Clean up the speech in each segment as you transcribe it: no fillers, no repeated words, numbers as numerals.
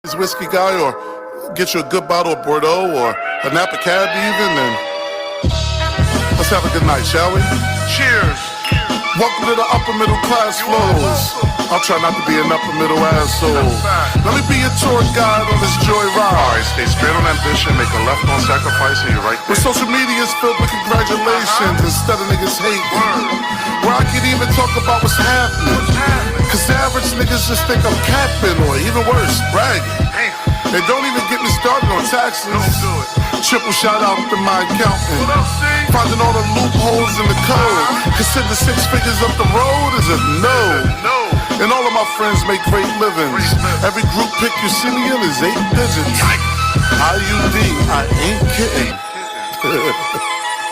James whiskey guy, or get you a good bottle of Bordeaux or a Napa Cab even, and let's have a good night, shall we? Cheers. Welcome to the upper middle class flows. I'll try not to be an upper middle asshole. Let me be your tour guide on this joy ride. Alright, stay straight on ambition, make a left on sacrifice, and you're right there. Where social media is filled with congratulations instead of niggas hating. Where I can even talk about what's happening. Cause the average niggas just think I'm capping, or even worse, bragging. They don't even get me started on taxes. Triple shout out to my accountant. Finding all the loopholes in the code. Consider 6 figures up the road is a no. And all of my friends make great livings. Every group pick you see me in is 8 digits. IUD, I ain't kidding.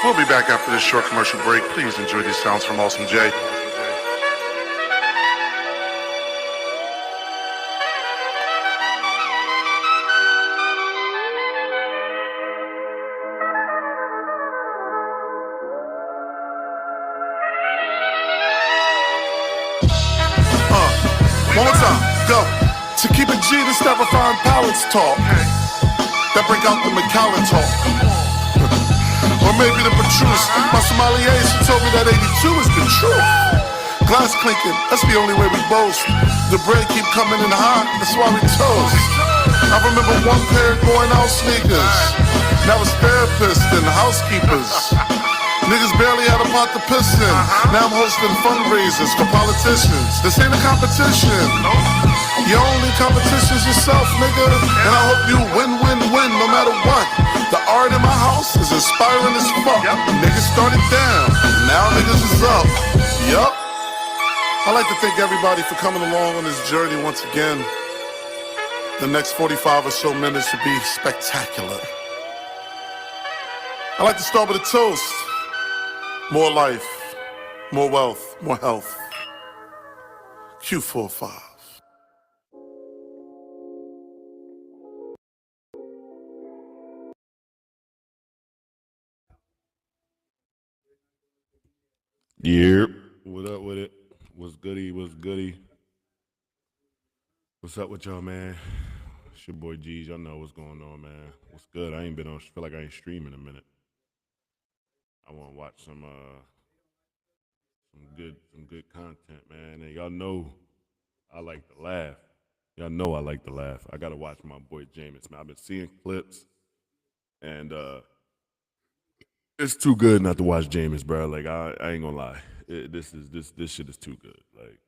We'll be back after this short commercial break. Please enjoy these sounds from Awesome J. One more time, go. To keep it G, this never find palates talk. That break out the Macallan talk. Or maybe the Patrice. My sommelier, she told me that 82 is the truth. Glass clinking, that's the only way we boast. The bread keep coming in hot, that's why we toast. I remember one pair of going out sneakers. Now it's therapists and housekeepers. Niggas barely had a pot to piss in. Now I'm hosting fundraisers for politicians. This ain't a competition. Your only competition's yourself, nigga. And I hope you win, win, win, no matter what. The art in my house is inspiring as fuck. Niggas started down, now niggas is up. Yup. I'd like to thank everybody for coming along on this journey once again. The next 45 or so minutes will be spectacular. I'd like to start with a toast. More life, more wealth, more health. Q45. Yep. What up with it? What's goody? What's goody? What's up with y'all, man? It's your boy Jeez. Y'all know what's going on, man. What's good? I ain't been on. Feel like I ain't streaming in a minute. I want to watch some good content, man. And y'all know I like to laugh. Y'all know I like to laugh. I gotta watch my boy Jameis, man. I've been seeing clips, and it's too good not to watch Jameis, bro. Like I ain't gonna lie. This shit is too good. Like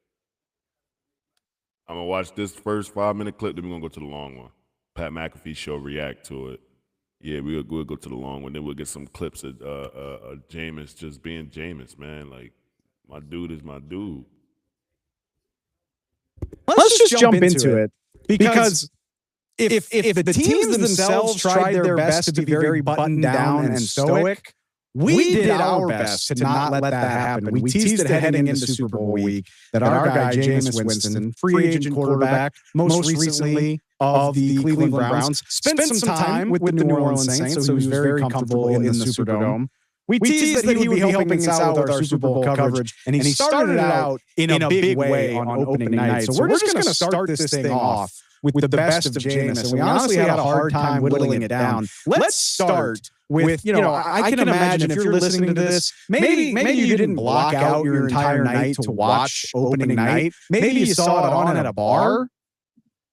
I'm gonna watch this first 5-minute clip, then we're gonna go to the long one. Pat McAfee show react to it. Yeah, we'll go to the long one. Then we'll get some clips of Jameis just being Jameis, man. Like, my dude is my dude. Let's just jump into it. Because if the teams themselves tried their best to be very buttoned down and stoic, we did our best to not let that happen. We teased it heading into Super Bowl week that our guy, Jameis Winston, free agent quarterback, most recently of the Cleveland Browns, spent some time with the New Orleans Saints, so he was very comfortable in the Superdome. We teased that he would be helping us out with our Super Bowl coverage, and he started it out in a big way on opening night. So we're just going to start this thing off with the best of Jameis, and we honestly had a hard time whittling it down. Let's start with, I can imagine if you're listening to this, maybe you didn't block out your entire night to watch opening night. Maybe you saw it on at a bar.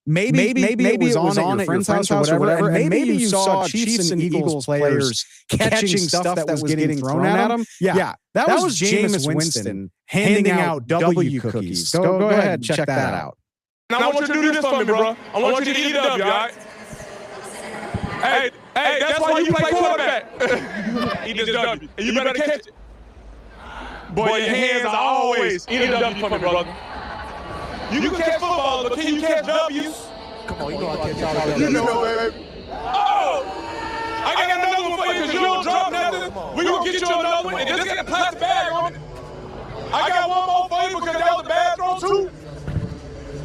Maybe it was on at your friend's house or whatever, and maybe you saw Chiefs and Eagles players catching stuff that was getting thrown at them. Yeah, that was Jameis Winston handing out W cookies. Go ahead and check that out. And I want you to do this for me, bro. I want you to eat it up, all right? Hey, that's why you play quarterback. Eat this W, and you better catch it. Boy, your hands are always eat a W for me, brother. You can catch football, but can you catch W's? Come on, you know I catch all W's. You know, baby. Oh! I got another one for you because you don't drop nothing. We're going to get you another one, and just get a plastic bag on it. I got one more for you because that was a bad throw, too.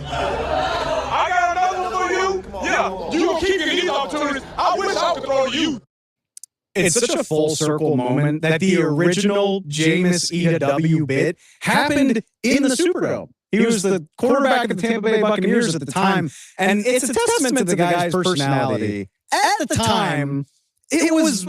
I got another one for you. Yeah, you going to keep getting these opportunities. I wish I could throw to you. It's such a full circle moment that the original Jameis Eat a W bit happened in the Superdome. He was the quarterback of the Tampa Bay Buccaneers at the time. And it's a testament to the guy's personality. At the time, it was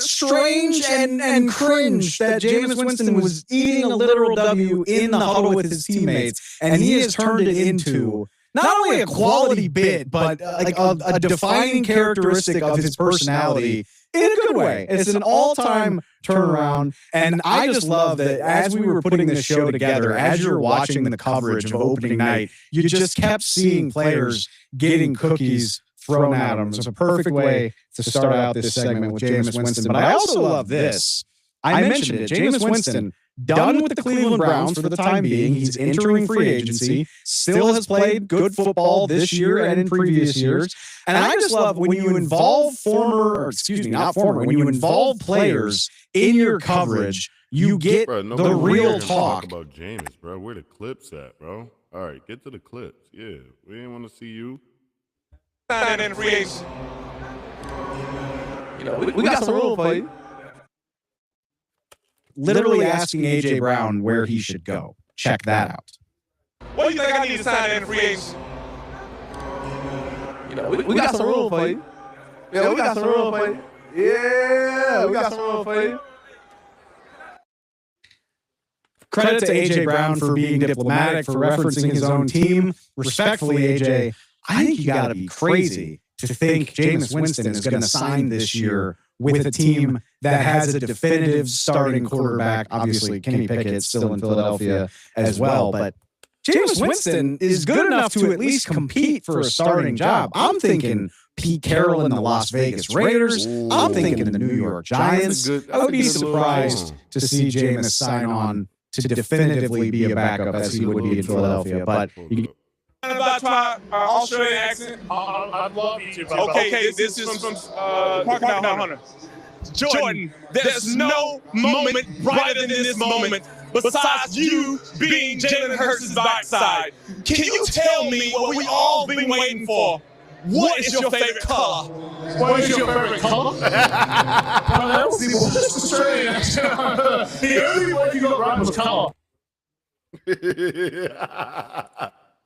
strange and cringe that Jameis Winston was eating a literal W in the huddle with his teammates, and he has turned it into not only a quality bit, but like a defining characteristic of his personality in a good way. It's an all-time turnaround, and I just love that as we were putting this show together, as you're watching the coverage of opening night, you just kept seeing players getting cookies thrown at them. It's a perfect way to start out this segment with Jameis Winston. But I also love this. I mentioned it. Jameis Winston, done with the Cleveland Browns for the time being. He's entering free agency, still has played good football this year and in previous years. And I just love when you involve when you involve players in your coverage, you get the real talk. About Jameis, bro. Where the clips at, bro? All right, get to the clips. Yeah, we didn't want to see you. In free agency. You know, we got some room for you. Literally asking AJ Brown where he should go. Check that out. What do you think I need to sign in free agency? You know, we got some room for you. Yeah, we got some room for you. Yeah, we got some room for you. Credit to AJ Brown for being diplomatic, for referencing his own team. Respectfully, AJ, I think you got to be crazy to think Jameis Winston is going to sign this year with a team that has a definitive starting quarterback. Obviously, Kenny Pickett's still in Philadelphia as well, but Jameis Winston is good enough to at least compete for a starting job. I'm thinking Pete Carroll in the Las Vegas Raiders. I'm thinking the New York Giants. I would be surprised to see Jameis sign on to definitively be a backup as he would be in Philadelphia. But About my Australian accent. I'd love you to. Okay, this is from Crocodile Hunter. Jordan, there's no moment brighter than this moment besides you being Jalen Hurts' backside. Can you tell me what we all been waiting for? What is your favorite color? What is your favorite color? I don't see what's Australian accent. The only way you got right was color.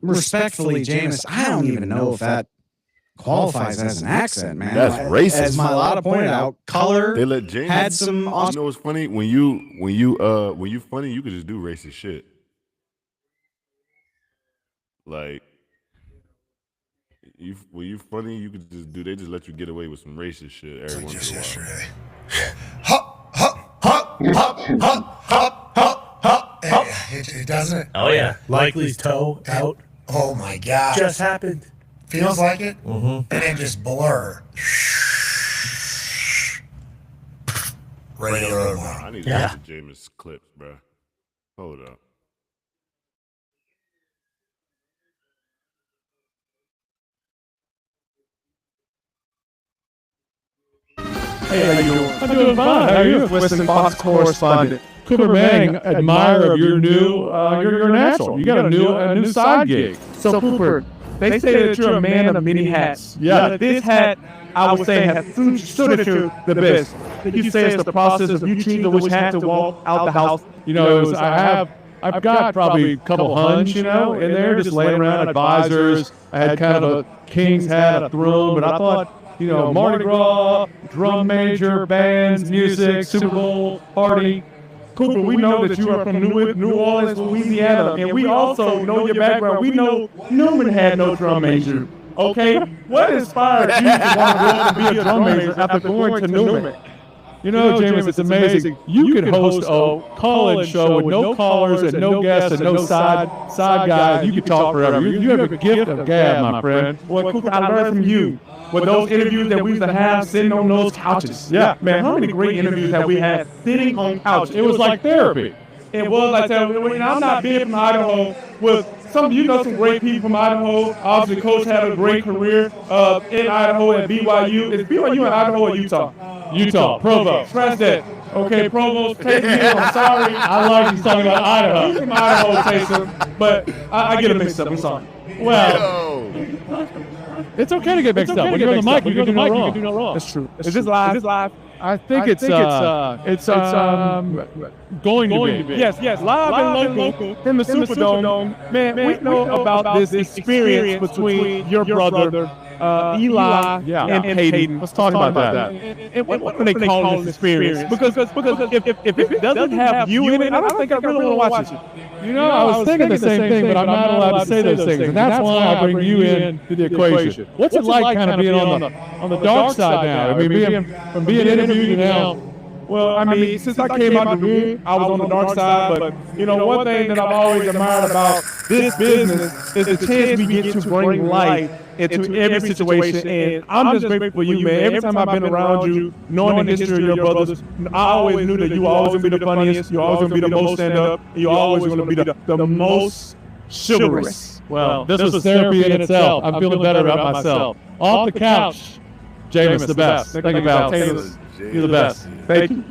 respectfully, Jameis, I don't even know if that qualifies as an accent, man. That's racist. As Malata pointed out, color They let James had some. You know what's funny? When you funny, you could just do racist shit. Like when you funny, you could just do. They just let you get away with some racist shit every once in a while. Hop, hop, hop, hop, hop, hop, hop, hop. It doesn't. Oh yeah, Likely's toe out. Oh my God! Just happened. Feels like it, Mm-hmm. and then just blur. Regular one. I need to Yeah. get the Jameis clips, bro. Hold up. Hey, how you doing? I'm doing fine. How are you, Western Fox correspondent? Cooper Manning, admirer of your new, your natural. You got a new side gig. So Cooper, they say that you're a man of many hats. Yeah, this hat, I would say, has stood you the best. You say it's the process of you choosing which hat to walk out the house. You know, it was, I've got probably a couple hunch, you know, in there, just laying around advisors. I had kind of a king's hat, a throne, but I thought, you know, Mardi Gras, drum major, bands, music, Super Bowl, party. Cooper, we know that you are from New Orleans, Louisiana, and we also know your background. We know Newman had no drum major, okay? What inspired you to want to go and be a drum major after going to Newman? You know, James, it's amazing. You can host a call-in show with no callers and no guests and no side guys. You can talk forever. You have a gift of gab, my friend. Well, Cooper, I learned from you with those interviews that we used to have sitting on those couches. Yeah, man, how many great interviews have we had sitting on couches? It was like therapy. It was like therapy. I'm not being from Idaho with some great people from Idaho. Obviously, Coach had a great career in Idaho at BYU. Is BYU in Idaho or Utah? Utah, Provo. Scratch that. Okay, Provost, take me. I'm sorry. I like he's talking about Idaho. He's from Idaho, Taysom, but I get a mix up. I'm sorry. Well, it's okay to get mixed up. When you're on the mic, you can do no wrong. That's true. Is this live? I think it's going to be. Yes, live and local in the Superdome. Man, we know about this experience between your brother, Eli, and Hayden. Let's talk about that. And what do they call this experience? Because if it doesn't have you in it, I don't think I really want to watch it. You know, I was thinking the same thing, but I'm not allowed to say those things, and that's why I bring you in to the equation. What's it like kind of being on the dark side now? I mean, from being interviewed to now. Well, I mean, since I came out the room, I was on the dark side, but, you know, one thing that I've always admired about this business is the chance we get to bring light into every situation, and I'm just grateful for you, man. Every time I've been around you, knowing the history of your brothers, I always knew that you were always going to be the funniest, you were always going to be the most stand-up, and you were always going to be the most chivalrous. Well, this was therapy in itself. I'm feeling better about myself. Off the couch, Jameis, the best. Think about Taylor. You're the best. Thank you.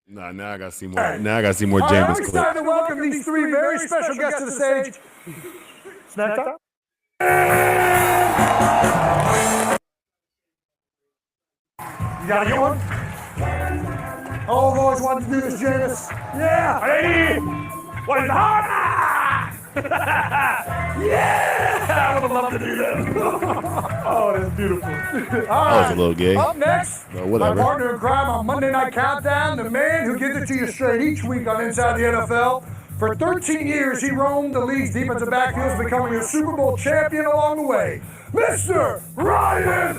Nah, now I gotta see more. Now I gotta see more Jameis It's time to welcome these three very special guests to the stage. Snack time. You got a good one? Oh, I've always wanted to do this, Jameis. Yeah. Hey, what is hard? Yeah, I would love to do that. Oh, that's beautiful. That was a little gay. Up next, But whatever. my partner in crime on Monday Night Countdown, the man who gives it to you straight each week on Inside the NFL. For 13 years, he roamed the league's defensive backfields, becoming a Super Bowl champion along the way. Mr. Ryan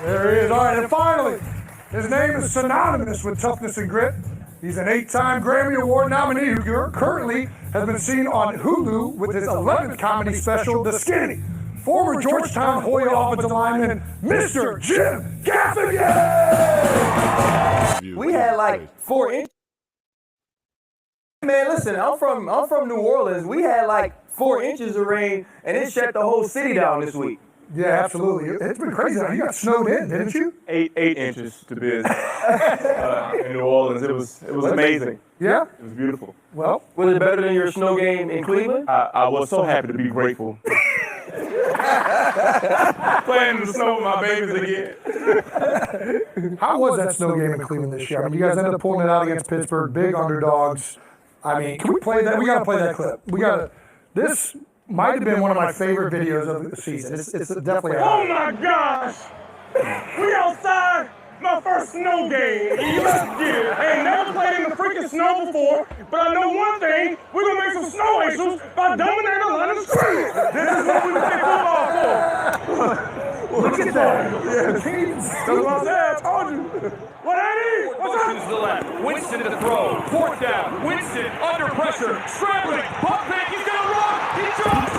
There he is. All right, and finally, his name is synonymous with toughness and grit. He's an 8-time Grammy Award nominee who currently has been seen on Hulu with his 11th comedy special, The Skinny. Former Georgetown Hoya offensive lineman, Mr. Jim Gaffigan. We had like 4 inches. Man, listen, I'm from New Orleans. We had like 4 inches of rain, and it shut the whole city down this week. Yeah, absolutely. It's been crazy. You got snowed in, didn't you? 8 inches to be in New Orleans. It was amazing. Yeah? It was beautiful. Well, Was it better than your snow game in Cleveland? I was so happy to be grateful. Playing in the snow with my babies again. how was that snow game in Cleveland this year? I mean, you guys ended up pulling it out against Pittsburgh, big underdogs. I mean, can we play that? We got to play that clip. This might have been one of my favorite videos of the season. It's definitely Oh my gosh! We outside my first snow game. Let's get it. I ain't never played in the freaking snow before, but I know one thing. We're gonna make some snow angels by dominating the line of scrimmage. This is what we play football for. Look at that. That's what I said. I told you. What I need? What's up? To the left. Winston to throw. 4th down. Winston under pressure. Scrambling. Pump fake. He's going to run. He drops.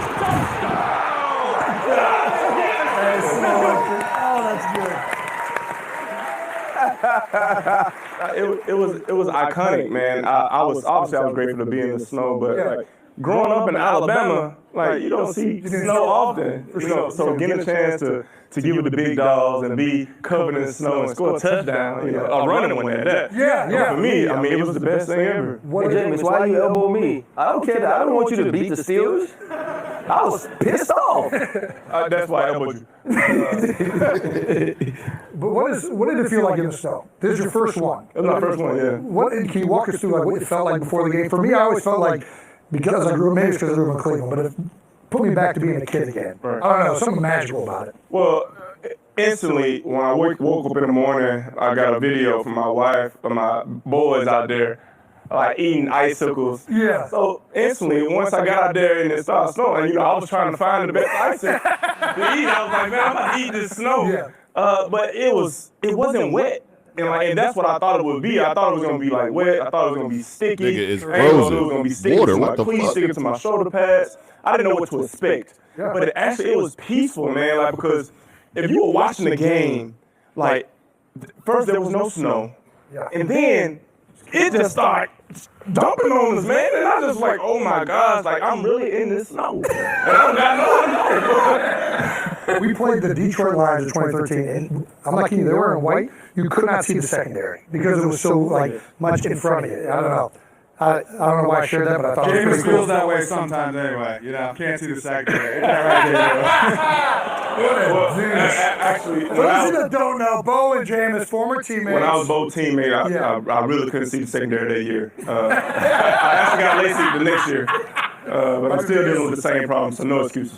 It was iconic, man. I was grateful to be in the snow, but like growing up in Alabama, like you don't see snow often. You know, so getting a chance to give it the big dogs and be covered in snow and score a touchdown, you know, a running one at that. Yeah. For me, I mean, it was the best thing ever. Hey, James, why you elbow me? I don't care. I don't want you to beat the Steelers. I was pissed off. That's why I elbowed you. But what did it feel like in the snow? This is your first one. That was my first one, yeah. Can you walk us through like what it felt like before the game? For me, I always felt like because I grew up in Cleveland, but it put me back to being a kid again. Right. I don't know, something magical about it. Well, instantly, when I woke up in the morning, I got a video from my wife of my boys out there, like eating icicles. Yeah. So instantly, once I got out there and it started snowing, you know, I was trying to find the best icicle to eat. I was like, man, I'm about to eat this snow. Yeah. But it wasn't wet. And that's what I thought it would be. I thought it was gonna be like wet. I thought it was gonna be sticky. Nigga, it's I didn't know frozen. it was gonna be sticky Water, to my what the cleats, fuck? sticky to my shoulder pads. I didn't know what to expect. Yeah. But it was peaceful, man. Like because if you were watching the game, like first there was no snow, Yeah. and then it just started dumping on us, man. And I just like, oh my gosh, like I'm really in this snow, and I don't got no. we played the Detroit Lions in 2013, and I'm not kidding you, they were in white. You could not see the secondary because it was so like much in front of you. I don't know. I don't know why I shared that, but I thought it was James pretty feels cool. that way sometimes anyway. You know, can't see the secondary. Isn't that right, James? Actually, For those that don't know, Bo and James, former teammates. when I was both teammate, I really couldn't see the secondary that year. I actually got LASIK the next year, but I'm still dealing with the same problem, so no excuses.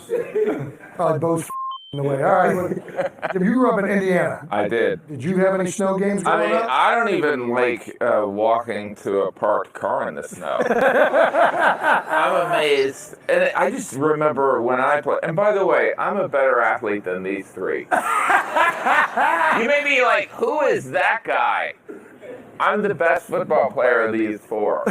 Probably Bo's in the way. All right. Jim, you grew up in Indiana. I did. Did you have any snow games I growing mean, up? I don't even like walking to a parked car in the snow. I'm amazed. And I just remember when I played, and by the way, I'm a better athlete than these three. You may be like, who is that guy? I'm the best football player of these four.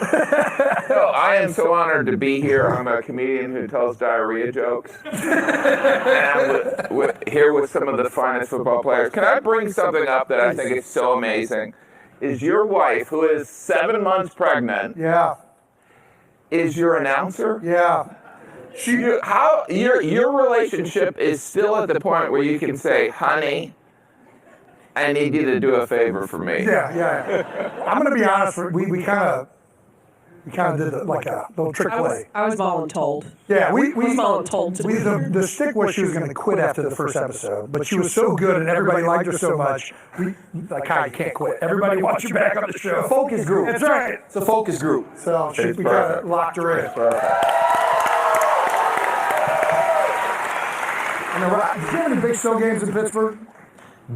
No, I am so honored to be here. I'm a comedian who tells diarrhea jokes. And I'm here with some of the finest football players. Can I bring something up that I think is so amazing? Is your wife, who is 7 months pregnant, is your announcer? Yeah. Your relationship is still at the point where you can say, honey, I need you to do a favor for me. Yeah. I'm going to be honest. We kind of did like a little trick play. I was voluntold. Yeah, we voluntold. The stick was she was going to quit after the first episode, but she was so good and everybody liked her so much. You can't quit. Everybody wants you back on the show. The focus group. That's right. It's a focus group. So we kind of locked her in. And did you have any big snow games in Pittsburgh?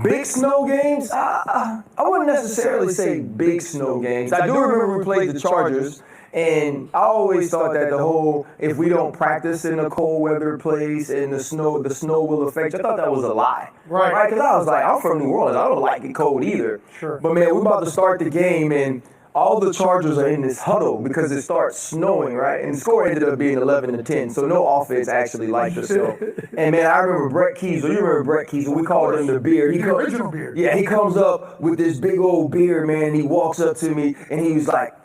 Big snow games? I wouldn't necessarily say big snow games. I do remember we played the Chargers, and I always thought that the whole, if we don't practice in a cold weather place and the snow will affect you, I thought that was a lie. Right. Because I was like, I'm from New Orleans. I don't like it cold either. Sure. But man, we're about to start the game, and all the Chargers are in this huddle because it starts snowing, right? And the score ended up being 11-10, so no offense actually liked the snow. And man, I remember Brett Keisel. You remember Brett Keisel? We called him the beard. The original beard. Yeah, he comes up with this big old beard, man. He walks up to me and he was like,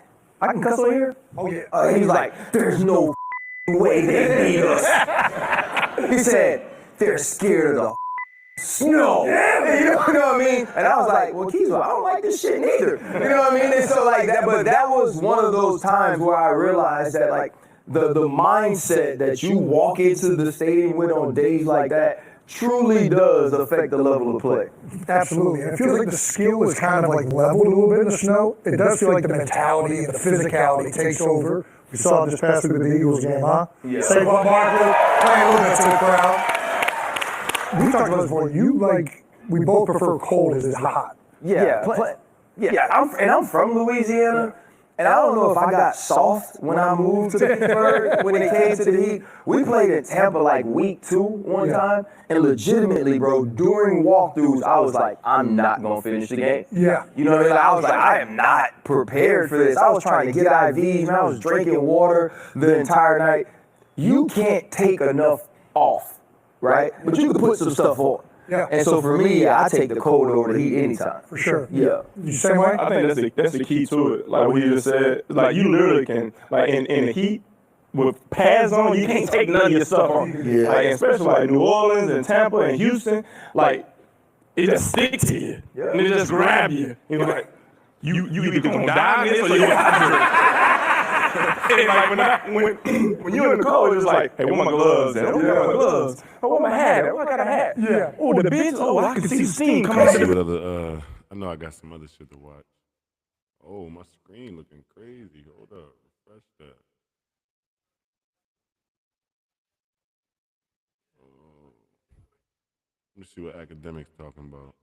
I can cuss on here? Oh, yeah. He was like, there's no way they beat us. He said, they're scared of the snow. You know what I mean? And I was like, well, Keisel, I don't like this shit neither. You know what I mean? And so like that, but that was one of those times where I realized that like the mindset that you walk into the stadium with on days like that truly does affect the level of play. Absolutely. It feels like the skill is kind of like leveled a little bit in the snow. It does feel like the mentality and the physicality takes over. We saw it this past week with the Eagles game, huh? Yeah. Saquon Barkley playing a little bit to the crowd. We talked about this before. We both prefer cold as hot. I'm from Louisiana, and I don't know if I got soft when I moved to Pittsburgh when it came to the heat. We played in Tampa like week 2 one time, and legitimately, bro, during walkthroughs, I was like, I'm not gonna finish the game. Yeah. You know what I mean? I was like, I am not prepared for this. I was trying to get IVs, man. I was drinking water the entire night. You can't take enough off, right? But you can put some stuff on. Yeah. And so for me, I take the cold over the heat anytime. For sure. Yeah. You same way? I think that's the key to it. Like what you just said, like you literally can, like in the heat with pads on, you can't take none of your stuff on. Yeah. Like especially like New Orleans and Tampa and Houston, like it just sticks to you and it just grab you. You know, like you either gonna die in this or you're gonna hydrate. And like when you're in the cold, it's like, hey, where my gloves? And where my gloves? Oh, where my hat? Where I got a hat? Yeah. Oh, the bitch. Oh, I can see the steam coming out of See the. what other, I know I got some other shit to watch. Oh, my screen looking crazy. Hold up, refresh that. Oh. Let me see what academics talking about.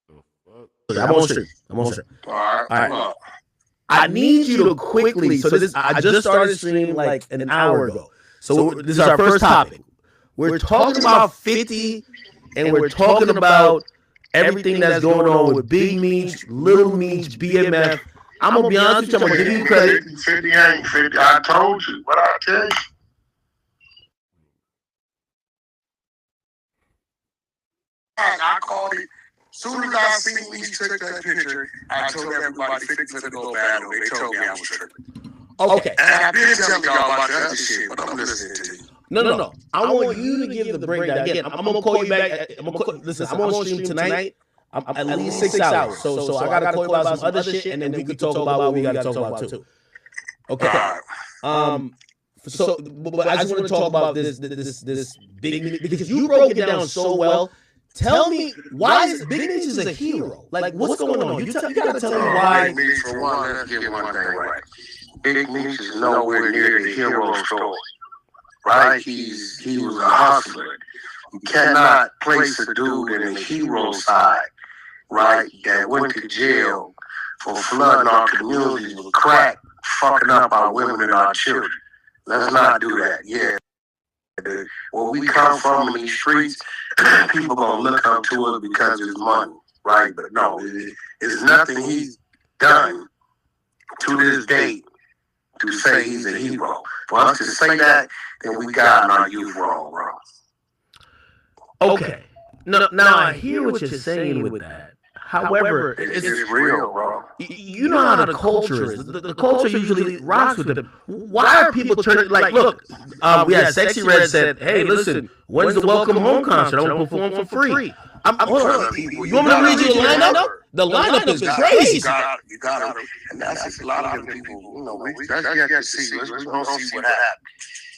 The fuck? I'm on stream. All right. I need you to quickly. So I just started streaming like an hour ago. So this is our first topic. We're talking about 50, and we're talking about everything that's going on with Big Meech, Little Meech, BMF. I'm gonna be honest with you. I'm gonna give you credit. 50 ain't 50. I told you. What I tell you? I called it. Soon as I seen Leach took that picture, I told everybody 50's gonna go battle. They told me I was tripping. Okay. And I've been telling y'all about the other shit, but I'm listening to you. No. I want you to give the breakdown. Again, I'm gonna call you back. Listen, I'm on stream tonight. I'm at least 6 hours. So I gotta call you about some other shit, and then we could talk about what we gotta talk about too. Okay. So but I just want to talk about this big, because you broke it down so well. Tell me, why is Big Meech is a hero? Like, what's going on? You gotta tell me why. Big Meech, for one, let's get one thing right. Big Meech is nowhere near the hero story, right? He was a hustler. You cannot place a dude in the hero side, right, that went to jail for flooding our communities with crack, fucking up our women and our children. Let's not do that. Yeah. Where we come from in these streets, people gonna look up to us because it's money, right? But no, it's nothing he's done to this date to say he's a hero. For us to say that, then we got our youth wrong, bro. Okay. Now I hear what you're saying with that. However, it's real, bro. You know how the culture is. The culture usually rocks with them. Why are people turning, like, look, we had Sexy Red said, hey, listen, when's the Welcome Home concert? I'm going to perform for free. Hold on. You want me to read you the lineup? The lineup is crazy. You got it. And that's a lot of people, you know, that's yet to see. Let's go see what happens.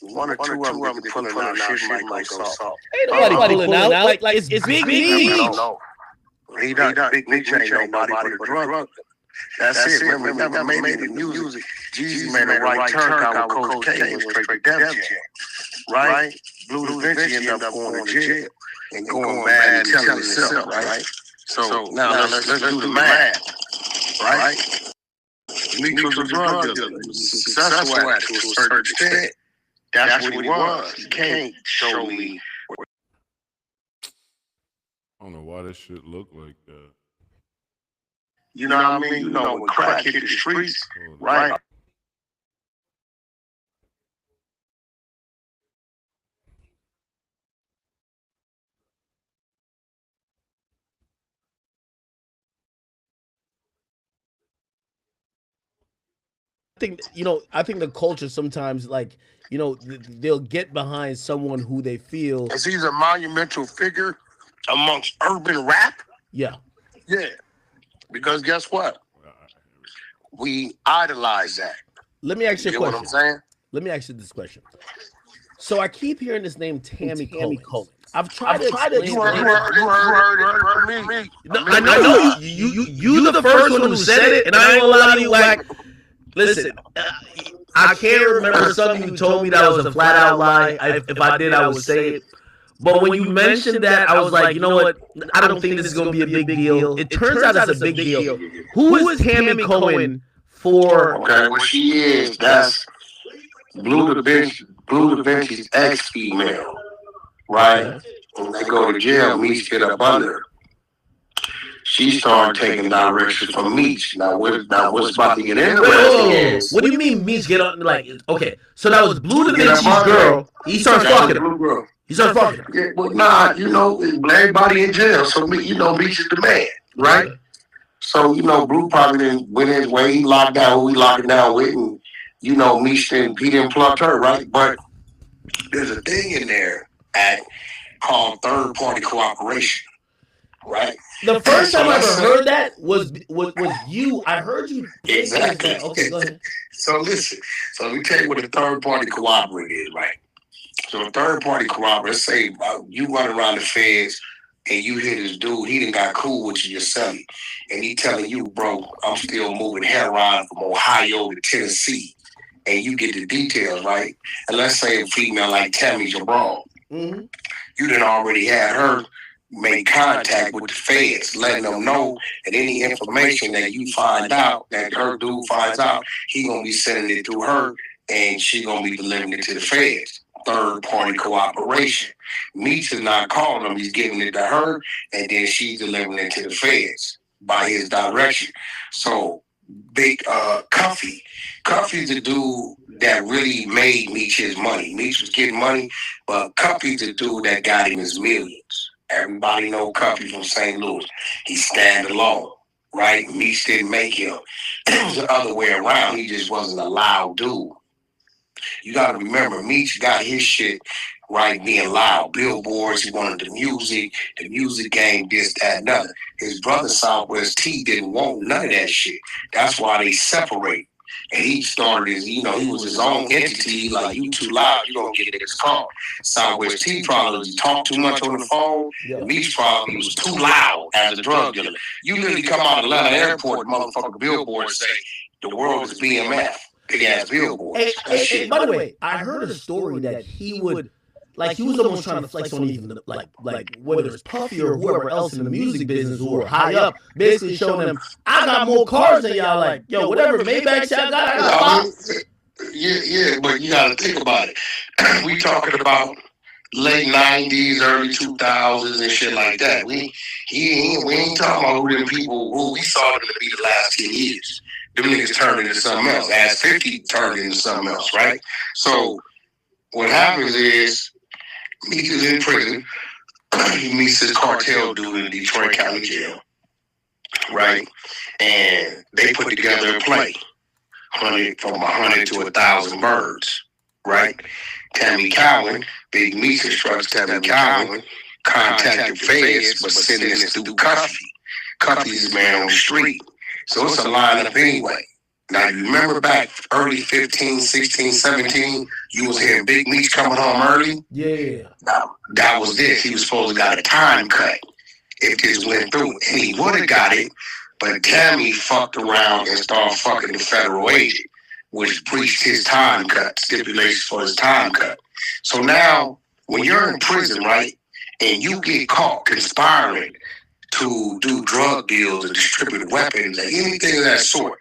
One or two of them be pulling out shit like salt. Ain't nobody pulling out. Like it's Big Meech. No. He done Big Meech ain't nobody but a drug. That's it. Remember, he never made any music. Jeezy made a right turn out with Coach K and straight to Def Jam. Right? Blue eventually ended up going to jail and going bad and telling himself, right? So now let's do the math, right? Meech was a drug dealer. He was successful at it to a certain extent. That's what he was. You can't show me. I don't know why this shit look like that. You know what I mean? You know, when crack hit the streets, right? I think the culture sometimes, like, they'll get behind someone who they feel is he's a monumental figure amongst urban rap. Yeah. Because guess what? We idolize that. Let me ask you a question. What I'm saying? Let me ask you this question. So I keep hearing this name, Tammy Cohen. I've tried to explain. You heard it from me. I know you the first one who said it, and I ain't gonna lie to you, Wack. Listen, I can't remember something you told me that was a flat out lie. If I did, I would say it. But when you mentioned that, I was like, you know what? I don't think this is going to be a big deal. It turns out it's a big deal. Who is Tammy Cohen for? Okay, what she is, that's Blue Da Vinci's ex-female, right? When they go to jail, Meech get up under her. She started taking direction from Meech. Now what's about to get interesting? What do you mean Meech get up? Like, okay, so that was Blue Da Vinci's girl. He starts fucking her. He started fucking her. Yeah, well, nah, everybody in jail, so Meech is the man, right? So, Blue probably didn't win his way. He locked down who he locked down with, and, Meech didn't pluck her, right? But there's a thing in there called third-party cooperation, right? The first time I ever heard that was you. I heard you. Exactly. Okay, go ahead. So listen. So let me tell you what a third-party cooperator is, right? So a third-party cooperator, let's say you run around the feds and you hear this dude, he done got cool with you, yourself, and he telling you, bro, I'm still moving heroin from Ohio to Tennessee, and you get the details, right? And let's say a female like Tammy Jabron, you done already had her make contact with the feds, letting them know that any information that you find out, that her dude finds out, he gonna be sending it through her, and she gonna be delivering it to the feds. Third-party cooperation. Meech is not calling him, he's giving it to her, and then she's delivering it to the feds by his direction. So, big Cuffy. Cuffy's the dude that really made Meech his money. Meech was getting money, but Cuffy's the dude that got him his millions. Everybody know Cuffy from St. Louis. He stand alone, right? Meech didn't make him. It was the other way around. He just wasn't a loud dude. You got to remember, Meech got his shit right being loud. Billboards, he wanted the music game, this, that, and other. His brother Southwest T didn't want none of that shit. That's why they separate. And he started his, he was his own entity. Like, you too loud, you don't get niggas called. Southwest T probably talked too much on the phone. Yeah. Meech probably was too loud as a drug dealer. You literally come out of Atlanta airport, motherfucker, Billboard say, the world is BMF. Big ass billboard. Hey, by the way, I heard a story that he would, like, he was almost trying to flex on even, like whether it's Puffy or whoever else in the music business who were high up, basically showing them, I got more cars than y'all, like, yo, whatever Maybach y'all got, I got five. Yeah, but you gotta think about it. We talking about late 90s, early 2000s and shit like that. We ain't talking about who them people, who we saw them to be the last 10 years. Them niggas turned into something else. As 50 turned into something else, right? So what happens is Meech is in prison. He meets this cartel dude in Detroit County Jail, right? And they put together a play, from 100 to 1,000 birds, right? Tammy Cowan, Big Meech instructs Tammy Cowan, contacted feds, but sending this through Cuffy. Cuffy's man on the street. So it's a lineup anyway. Now, you remember back early 15, 16, 17, you was hearing Big Meech coming home early? Yeah. Now, that was this. He was supposed to got a time cut if this went through. And he would have got it, but Tammy fucked around and started fucking the federal agent, which breached his time cut, stipulations for his time cut. So now, when you're in prison, right, and you get caught conspiring to do drug deals and distribute weapons and anything of that sort,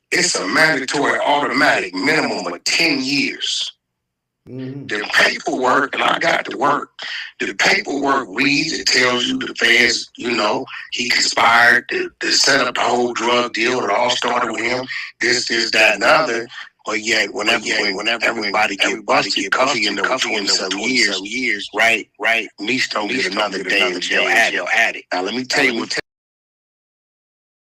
it's a mandatory automatic minimum of 10 years. Mm-hmm. The paperwork, and I got the work, the paperwork reads, it tells you the feds, he conspired to set up the whole drug deal. It all started with him, this, that, and other. But yet, whenever everybody get busted, Cuffy in the 20-some years, right, Meech don't get another day in jail at it. Now, let me tell you what